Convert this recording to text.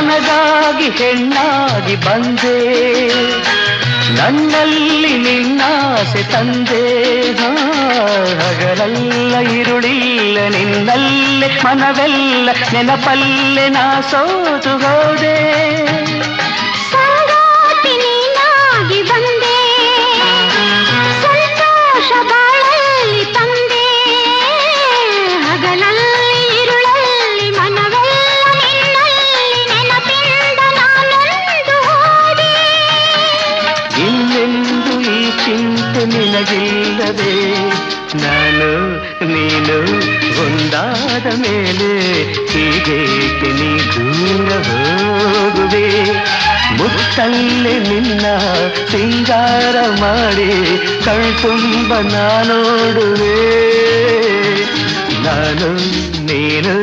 ನನಗಾಗಿ ಹೆಣ್ಣಾಗಿ ಬಂದೆ, ನನ್ನಲ್ಲಿ ನಿನ್ನಾಸೆ ತಂದೆ. ಹಗಲೆಲ್ಲ ಇರುಳಿಲ್ಲ ನಿನ್ನಲ್ಲೇ ಮನವೆಲ್ಲ ನೆನಪಲ್ಲೇ ನಾ ಸೋತು ಹೋದೆ. ಸಂಗಾತಿ ನೀನಾಗಿ ಬಂದೆ, ಸಂತೋಷ ಬಾಳಲ್ಲಿ ತಂದೆ. ಹಗಲಲ್ಲಿ ಇರುಳಲ್ಲಿ ಮನವೆಲ್ಲ ನಿನ್ನಲ್ಲಿ ನೆನಪಿಂದ ನಾನೊಂದು ಹೋದೆ. ಇನ್ನೆಂದು ಈ ಚಿಂತೆ ನಿನಗಿಲ್ಲದೆ, ನಾನು ನೀನು ಒಂದಾದ ಮೇಲೆ ಹೀಗೇಕೆ ನೀ ದೂರ ಹೋಗುವೆ. ಮುತ್ತಲ್ಲೇ ನಿನ್ನ ಸಿಂಗಾರ ಮಾಡಿ ಕಣ್ತುಂಬ ನಾನೋಡುವೆ. ನಾನು ನೀನು